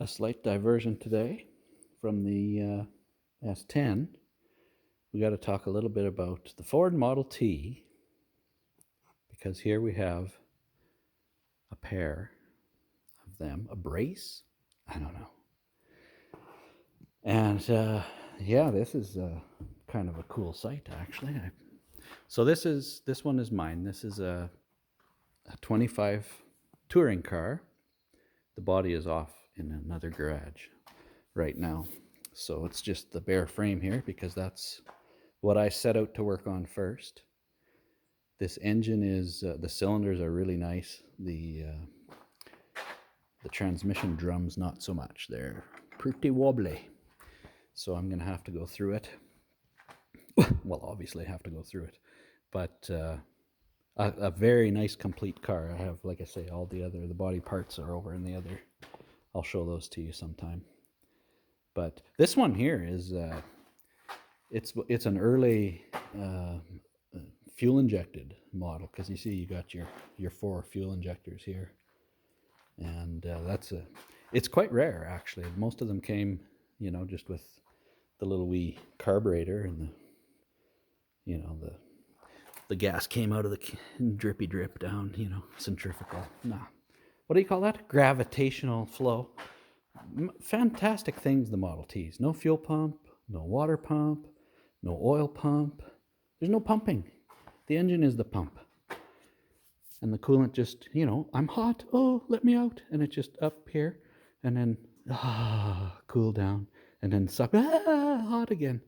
A slight diversion today from the S10. We got to talk a little bit about the Ford Model T because here we have a pair of them, a brace. I don't know. And yeah, this is kind of a cool sight actually. So this one is mine. This is a 25 touring car. The body is off in another garage right now. So it's just the bare frame here because that's what I set out to work on first. This engine is, the cylinders are really nice. The transmission drums, not so much. They're pretty wobbly. So I'm going to have to go through it. Well, obviously I have to go through it. But a very nice complete car. I have, like I say, all the body parts are over in the other. I'll show those to you sometime. But this one here is, it's an early fuel injected model because you see you got your 4 fuel injectors here, and it's quite rare actually. Most of them came, just with the little wee carburetor and the gas came out of the drippy drip down, centrifugal. Nah, what do you call that? Gravitational flow. Fantastic things, the Model Ts. No fuel pump, no water pump, no oil pump. There's no pumping. The engine is the pump. And the coolant just, I'm hot. Oh, let me out. And it's just up here and then, cool down. And then suck, hot again.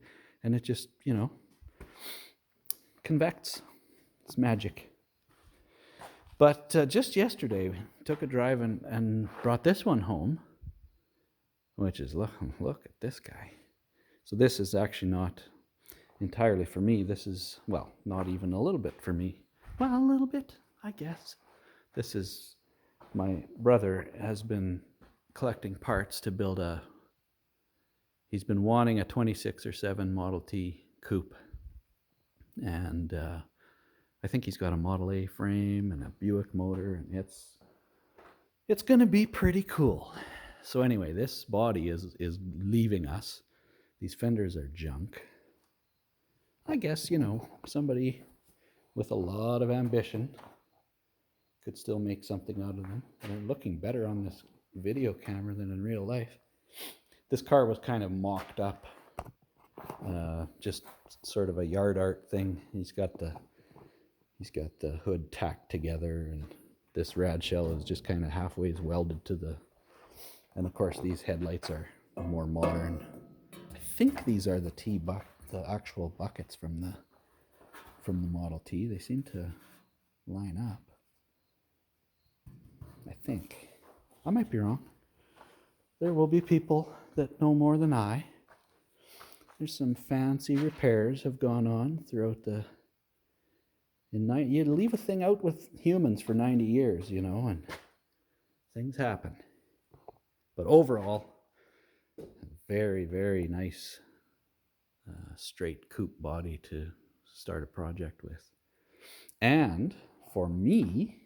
And it just, convects. It's magic. But just yesterday, took a drive and brought this one home, which is, look at this guy. So this is actually not entirely for me. This is, well, not even a little bit for me. Well, a little bit, I guess. This is, my brother has been collecting parts to build he's been wanting a 26 or 7 Model T coupe. And I think he's got a Model A frame and a Buick motor, and it's going to be pretty cool. So anyway, this body is leaving us. These fenders are junk. I guess, somebody with a lot of ambition could still make something out of them. They're looking better on this video camera than in real life. This car was kind of mocked up, just sort of a yard art thing. He's got the hood tacked together, and this rad shell is just kind of halfway welded to the. And of course, these headlights are more modern. I think these are the the actual buckets from the Model T. They seem to line up. I think. I might be wrong. There will be people that know more than I. There's some fancy repairs have gone on throughout you leave a thing out with humans for 90 years, and things happen. But overall, very, very nice straight coupe body to start a project with. And for me,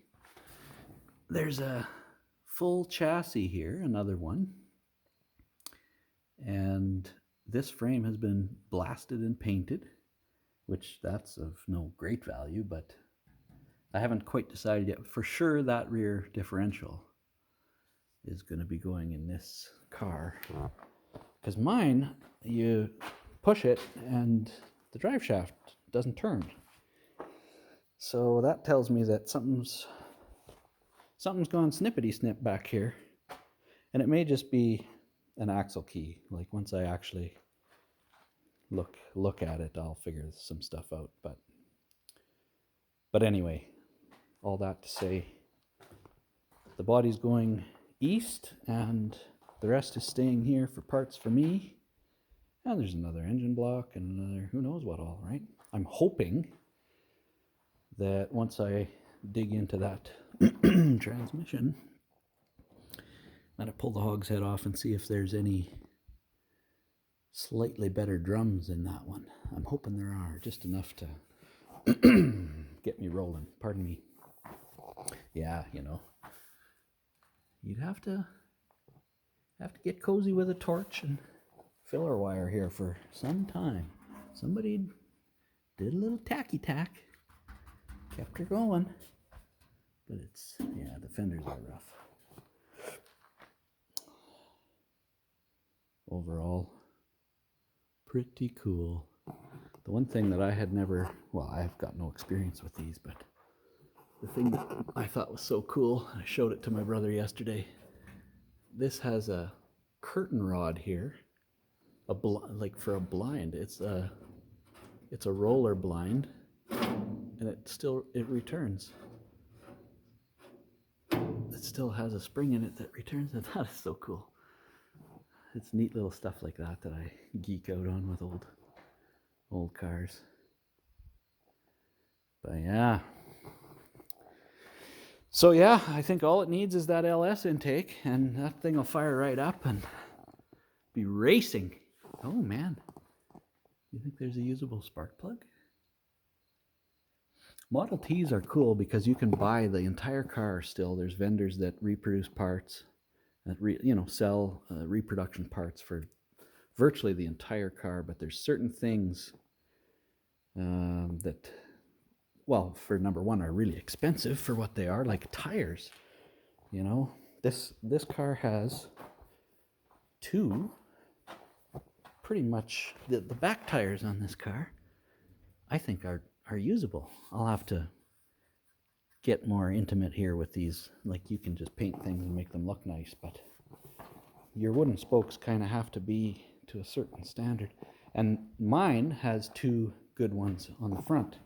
there's a full chassis here, another one. And this frame has been blasted and painted, which that's of no great value, but I haven't quite decided yet. For sure, that rear differential is going to be going in this car. Because mine, you push it and the drive shaft doesn't turn. So that tells me that something's gone snippety snip back here. And it may just be an axle key. Like once I actually look at it, I'll figure some stuff out. But anyway, all that to say, the body's going east and the rest is staying here for parts for me. And there's another engine block and another who knows what all, right? I'm hoping that once I dig into that transmission, that I pull the hogshead off and see if there's any slightly better drums in that one. I'm hoping there are, just enough to get me rolling. Pardon me. Yeah, you'd have to Have to get cozy with a torch and filler wire here for some time. Somebody did a little tacky tack, kept her going, but it's, yeah, the fenders are rough. Overall, pretty cool. The one thing that I had never, well, I've got no experience with these, but the thing that I thought was so cool, I showed it to my brother yesterday. This has a curtain rod here, like for a blind. It's a roller blind, and it returns. It still has a spring in it that returns, and that is so cool. It's neat little stuff like that that I geek out on with old cars. But yeah. So yeah, I think all it needs is that LS intake, and that thing will fire right up and be racing. Oh man. You think there's a usable spark plug? Model Ts are cool because you can buy the entire car still. There's vendors that reproduce parts, that sell reproduction parts for virtually the entire car, but there's certain things that, well, for number one, are really expensive for what they are, like tires. You know, this car has two, pretty much, the back tires on this car, I think are usable. I'll have to get more intimate here with these. Like, you can just paint things and make them look nice, but your wooden spokes kind of have to be to a certain standard. And mine has two good ones on the front,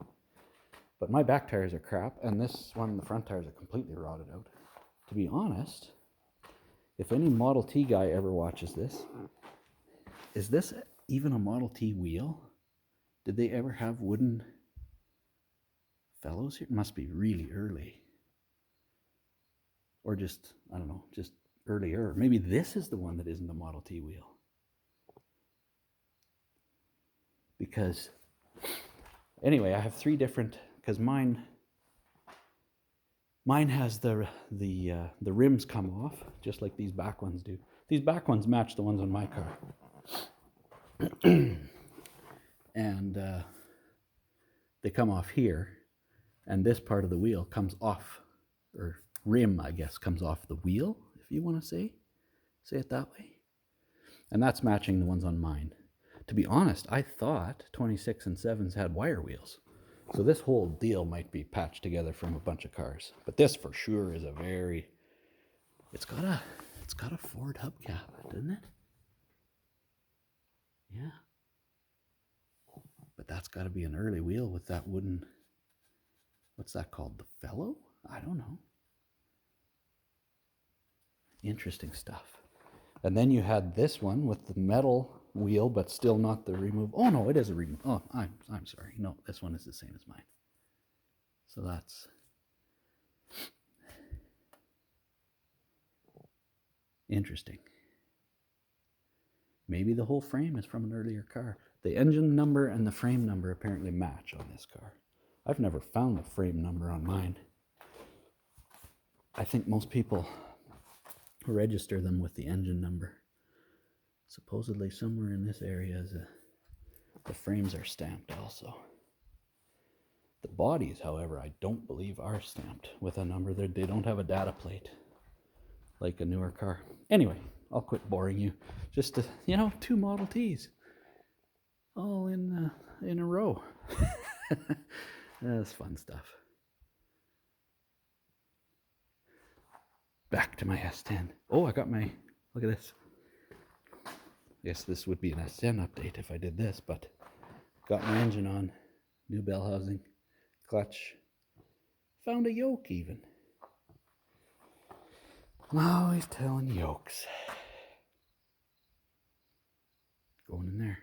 but my back tires are crap, and this one, the front tires are completely rotted out. To be honest, if any Model T guy ever watches this, is this even a Model T wheel? Did they ever have wooden fellows here? It must be really early. Or just, I don't know, just earlier. Maybe this is the one that isn't a Model T wheel. Because, anyway, I have three different, because mine has the rims come off, just like these back ones do. These back ones match the ones on my car. And they come off here, and this part of the wheel comes off, or rim, I guess, comes off the wheel, if you want to say it that way. And that's matching the ones on mine. To be honest, I thought 26 and 7s had wire wheels. So this whole deal might be patched together from a bunch of cars. But this for sure is it's got a Ford hubcap, doesn't it? Yeah. But that's got to be an early wheel with that wooden, what's that called? The fellow? I don't know. Interesting stuff. And then you had this one with the metal wheel, but still not the remove. Oh no, it is a remove. Oh, I'm sorry. No, this one is the same as mine. So that's interesting. Maybe the whole frame is from an earlier car. The engine number and the frame number apparently match on this car. I've never found the frame number on mine. I think most people register them with the engine number. Supposedly somewhere in this area the frames are stamped also. The bodies, however, I don't believe are stamped with a number. They don't have a data plate like a newer car. Anyway, I'll quit boring you. Just two Model Ts all in a row. That's fun stuff. Back to my S10. Oh, I got my, look at this. Guess this would be an S10 update if I did this, but got my engine on, new bell housing, clutch, found a yoke even. I'm always telling yokes. Going in there.